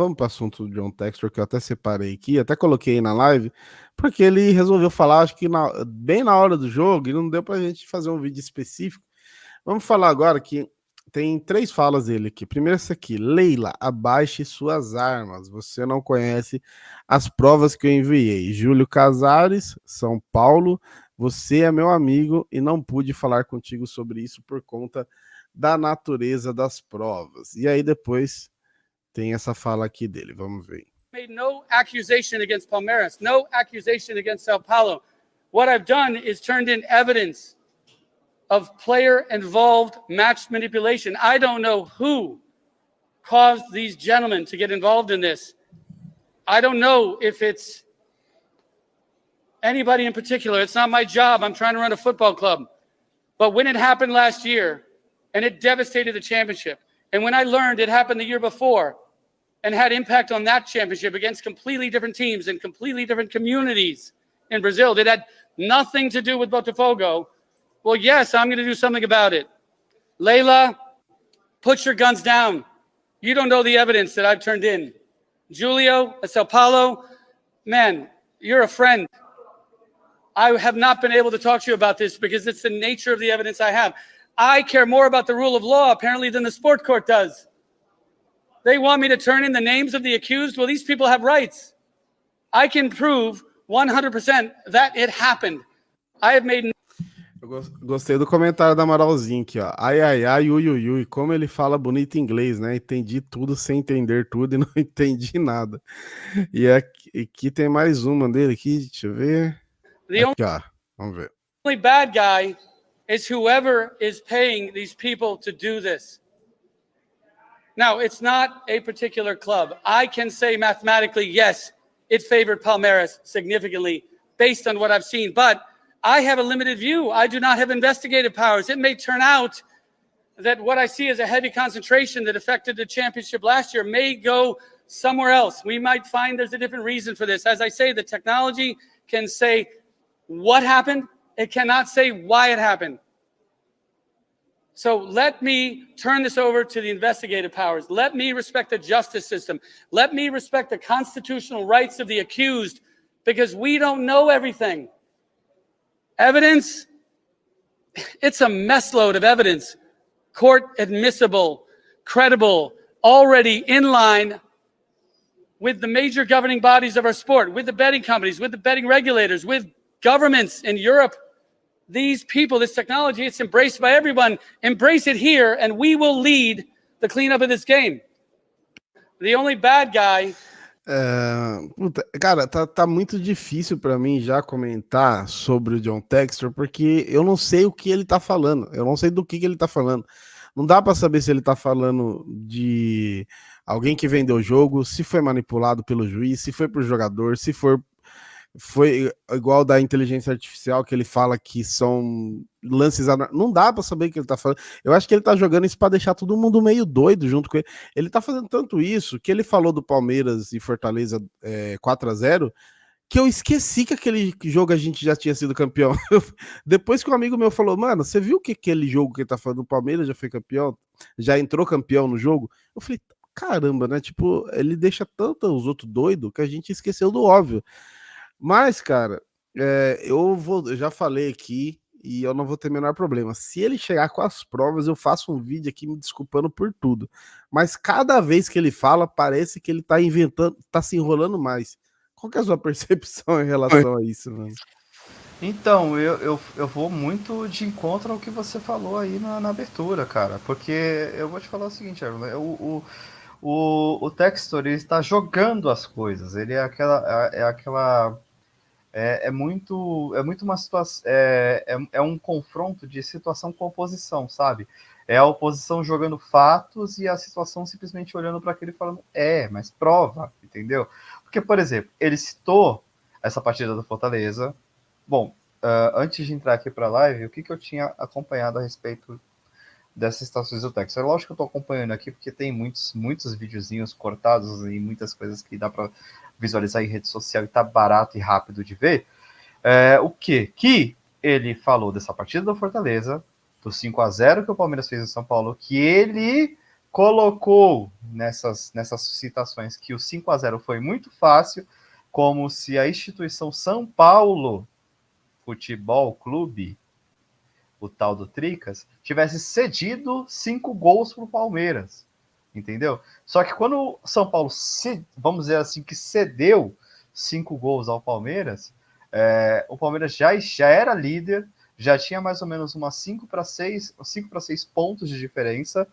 Vamos para o assunto do John Textor, que eu até separei aqui, até coloquei na live, porque ele resolveu falar, acho que bem na hora do jogo, e não deu para a gente fazer um vídeo específico. Vamos falar agora que tem 3 falas dele aqui. Primeiro essa aqui: Leila, abaixe suas armas. Você não conhece as provas que eu enviei. Júlio Casares, São Paulo. Você é meu amigo e não pude falar contigo sobre isso por conta da natureza das provas. E aí depois tem essa fala aqui dele. Vamos ver. Made no accusation against Palmeiras, no accusation against Sao Paulo. What I've done is turned in evidence of player-involved match manipulation. I don't know who caused these gentlemen to get involved in this. I don't know if it's anybody in particular. It's not my job. I'm trying to run a football club. But when it happened last year, and it devastated the championship, and when I learned it happened the year before, and had impact on that championship against completely different teams and completely different communities in Brazil, that had nothing to do with Botafogo, well, yes, I'm going to do something about it. Leila, put your guns down. You don't know the evidence that I've turned in. Julio, at Sao Paulo, man, you're a friend. I have not been able to talk to you about this because it's the nature of the evidence I have. I care more about the rule of law, apparently, than the sport court does. They want me to turn in the names of the accused. Well, these people have rights. I can prove 100% that it happened. I have made... Eu gostei do comentário da Amaralzinho aqui, ó. Ai, ai, ai, ui, ui, ui. Como ele fala bonito inglês, né? Entendi tudo sem entender tudo e não entendi nada. E aqui tem mais uma dele aqui, deixa eu ver. Aqui, ó. Vamos ver. The only bad guy is whoever is paying these people to do this. Now, it's not a particular club. I can say mathematically, yes, it favored Palmeiras significantly based on what I've seen, but I have a limited view. I do not have investigative powers. It may turn out that what I see as a heavy concentration that affected the championship last year may go somewhere else. We might find there's a different reason for this. As I say, the technology can say what happened. It cannot say why it happened. So let me turn this over to the investigative powers. Let me respect the justice system. Let me respect the constitutional rights of the accused, because we don't know everything. Evidence, it's a mess load of evidence. Court admissible, credible, already in line with the major governing bodies of our sport, with the betting companies, with the betting regulators, with governments in Europe. These people, this technology, it's embraced by everyone. Embrace it here, and we will lead the cleanup of this game. The only bad guy... Cara, tá muito difícil para mim já comentar sobre o John Textor, porque eu não sei o que ele tá falando. Eu não sei do que ele tá falando. Não dá para saber se ele tá falando de alguém que vendeu o jogo, se foi manipulado pelo juiz, se foi pro jogador, se foi igual da inteligência artificial, que ele fala que são lances... Não dá pra saber o que ele tá falando. Eu acho que ele tá jogando isso pra deixar todo mundo meio doido junto com ele. Ele tá fazendo tanto isso, que ele falou do Palmeiras e Fortaleza 4-0, que eu esqueci que aquele jogo a gente já tinha sido campeão. Depois que um amigo meu falou, mano, você viu que aquele jogo que ele tá falando do Palmeiras já foi campeão? Já entrou campeão no jogo? Eu falei, caramba, né? Tipo, ele deixa tanto os outros doidos que a gente esqueceu do óbvio. Mas, cara, eu já falei aqui e eu não vou ter o menor problema. Se ele chegar com as provas, eu faço um vídeo aqui me desculpando por tudo. Mas cada vez que ele fala, parece que ele tá inventando, tá se enrolando mais. Qual que é a sua percepção em relação a isso, mano? Então, eu vou muito de encontro ao que você falou aí na abertura, cara. Porque eu vou te falar o seguinte, o Textor, ele está jogando as coisas. Ele é muito uma situação, é um confronto de situação com oposição, sabe? É a oposição jogando fatos e a situação simplesmente olhando para aquele e falando, mas prova, entendeu? Porque, por exemplo, ele citou essa partida do Fortaleza. Bom, antes de entrar aqui para a live, o que eu tinha acompanhado a respeito dessas situações do Texas? É lógico que eu estou acompanhando aqui porque tem muitos videozinhos cortados e muitas coisas que dá para visualizar em rede social e tá barato e rápido de ver. O que ele falou dessa partida do Fortaleza, do 5-0 que o Palmeiras fez em São Paulo, que ele colocou nessas citações que o 5-0 foi muito fácil, como se a instituição São Paulo Futebol Clube, o tal do Tricas, tivesse cedido 5 gols para o Palmeiras, entendeu? Só que quando o São Paulo, vamos dizer assim, que cedeu 5 gols ao Palmeiras, o Palmeiras já era líder, já tinha mais ou menos umas 5 para 6 pontos de diferença,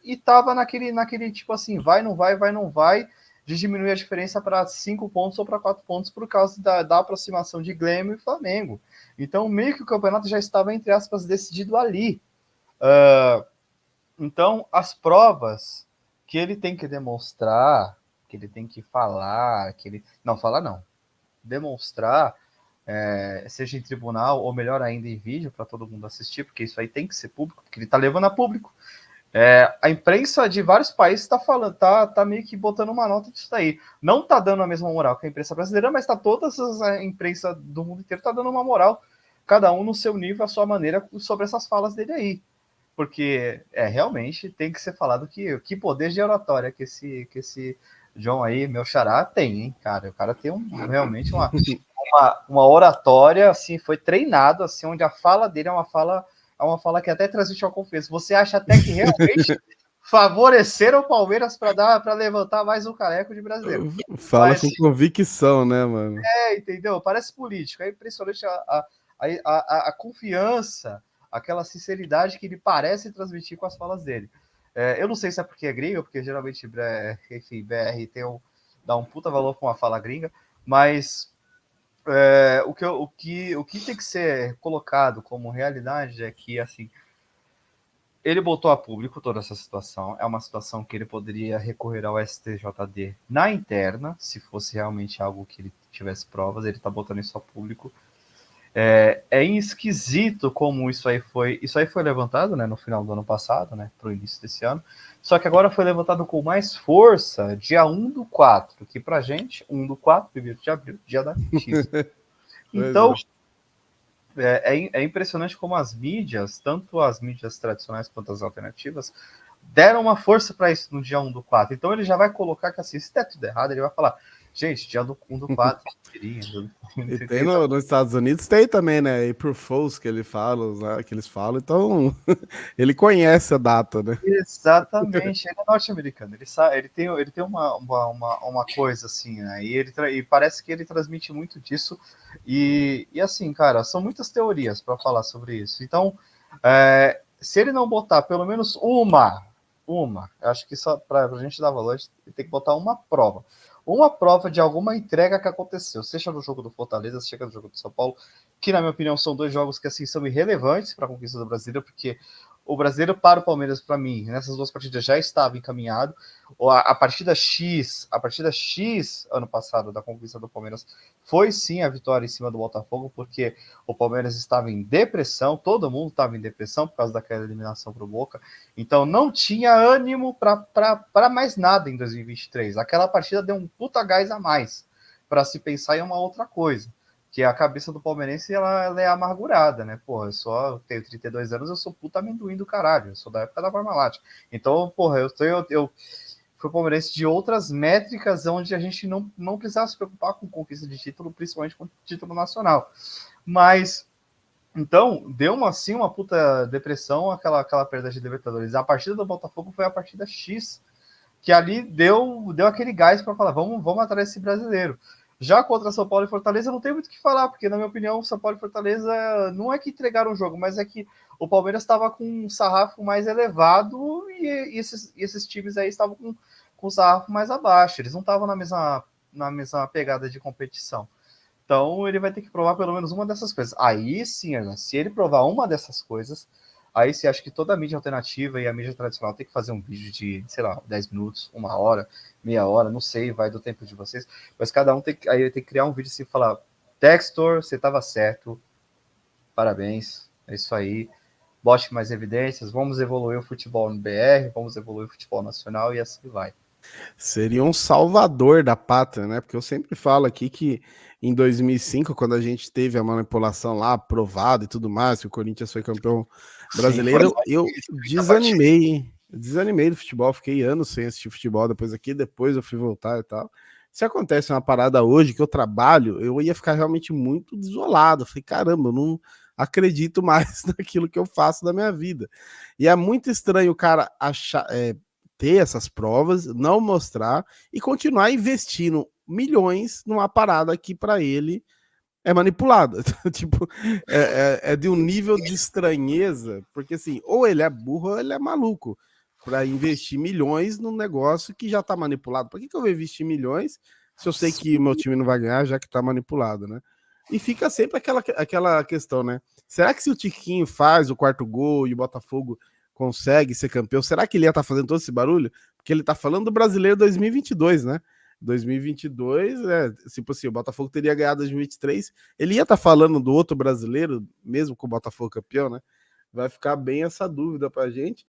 e estava naquele tipo assim, vai, não vai, de diminuir a diferença para 5 pontos ou para 4 pontos por causa da aproximação de Grêmio e Flamengo. Então, meio que o campeonato já estava, entre aspas, decidido ali. Então, as provas que ele tem que demonstrar, que ele tem que falar, demonstrar, seja em tribunal ou melhor ainda em vídeo para todo mundo assistir, porque isso aí tem que ser público, porque ele está levando a público. A imprensa de vários países está falando, tá meio que botando uma nota disso daí. Não está dando a mesma moral que a imprensa brasileira, mas a imprensa do mundo inteiro está dando uma moral, cada um no seu nível, a sua maneira, sobre essas falas dele aí. Porque realmente tem que ser falado que poder de oratória que esse John aí, meu xará, tem, hein, cara? O cara tem realmente uma oratória, assim, foi treinado, assim, onde a fala dele é uma fala que até transmite uma confiança. Você acha até que realmente favoreceram o Palmeiras para levantar mais um caneco de brasileiro. Fala com convicção, né, mano? Entendeu? Parece político. É impressionante a confiança, aquela sinceridade que ele parece transmitir com as falas dele. Eu não sei se é porque é gringo, porque geralmente, enfim, BR dá um puta valor com a fala gringa, mas o que tem que ser colocado como realidade é que, assim, ele botou a público toda essa situação. É uma situação que ele poderia recorrer ao STJD na interna, se fosse realmente algo que ele tivesse provas. Ele tá botando isso a público. É esquisito como isso aí foi levantado, né, no final do ano passado, né, pro início desse ano. Só que agora foi levantado com mais força dia 1/4, que pra gente, 1/4, 1º de abril, dia da justiça. Então, é impressionante como as mídias, tanto as mídias tradicionais quanto as alternativas, deram uma força para isso no dia 1/4. Então ele já vai colocar que, assim, se der tudo errado, ele vai falar, gente, dia 1/4, e tem nos Estados Unidos tem também, né? April Fools que eles falam, então ele conhece a data, né? Exatamente, ele é norte-americano, ele tem uma coisa assim, né? E parece que ele transmite muito disso. E assim, cara, são muitas teorias para falar sobre isso. Então, se ele não botar pelo menos uma, acho que só para a gente dar valor, ele tem que botar uma prova de alguma entrega que aconteceu, seja no jogo do Fortaleza, seja no jogo do São Paulo, que na minha opinião são 2 jogos que, assim, são irrelevantes para a conquista do Brasileiro, porque o Brasileiro para o Palmeiras, para mim, nessas 2 partidas já estava encaminhado. A partida X ano passado da conquista do Palmeiras foi sim a vitória em cima do Botafogo, porque o Palmeiras estava em depressão, todo mundo estava em depressão por causa daquela eliminação para o Boca, então não tinha ânimo para mais nada em 2023. Aquela partida deu um puta gás a mais para se pensar em uma outra coisa, que a cabeça do palmeirense ela é amargurada, né? Porra, eu tenho 32 anos, eu sou puta amendoim do caralho, eu sou da época da Parmalat. Então, porra, eu fui palmeirense de outras métricas onde a gente não precisava se preocupar com conquista de título, principalmente com título nacional. Mas, então, deu uma puta depressão aquela perda de Libertadores. A partida do Botafogo foi a partida X, que ali deu aquele gás para falar, vamos atrás desse brasileiro. Já contra São Paulo e Fortaleza não tem muito o que falar, porque na minha opinião São Paulo e Fortaleza não é que entregaram o jogo, mas é que o Palmeiras estava com um sarrafo mais elevado e esses times aí estavam com um sarrafo mais abaixo, eles não estavam na mesma pegada de competição. Então ele vai ter que provar pelo menos uma dessas coisas. Aí sim, se ele provar uma dessas coisas, aí você acha que toda a mídia alternativa e a mídia tradicional tem que fazer um vídeo de, sei lá, 10 minutos, 1 hora, meia hora, não sei, vai do tempo de vocês, mas cada um tem que criar um vídeo assim e falar, Textor, você estava certo, parabéns, é isso aí, bote mais evidências, vamos evoluir o futebol no BR, vamos evoluir o futebol nacional e assim vai. Seria um salvador da pátria, né? Porque eu sempre falo aqui que em 2005, quando a gente teve a manipulação lá aprovada e tudo mais, que o Corinthians foi campeão brasileiro, eu desanimei, hein? Desanimei do futebol, fiquei anos sem assistir futebol depois eu fui voltar e tal. Se acontece uma parada hoje que eu trabalho, eu ia ficar realmente muito desolado. Falei, caramba, eu não acredito mais naquilo que eu faço da minha vida. E é muito estranho o cara achar, ter essas provas, não mostrar e continuar investindo milhões numa parada que para ele é manipulada. Tipo, é de um nível de estranheza, porque assim, ou ele é burro ou ele é maluco para investir milhões num negócio que já tá manipulado. Por que eu vou investir milhões se eu sei que meu time não vai ganhar, já que tá manipulado, né? E fica sempre aquela questão, né? Será que se o Tiquinho faz o quarto gol e o Botafogo consegue ser campeão, será que ele ia estar fazendo todo esse barulho? Porque ele tá falando do Brasileiro 2022, né? 2022, tipo assim, o Botafogo teria ganhado 2023, ele ia estar falando do outro brasileiro, mesmo com o Botafogo campeão, né? Vai ficar bem essa dúvida pra gente.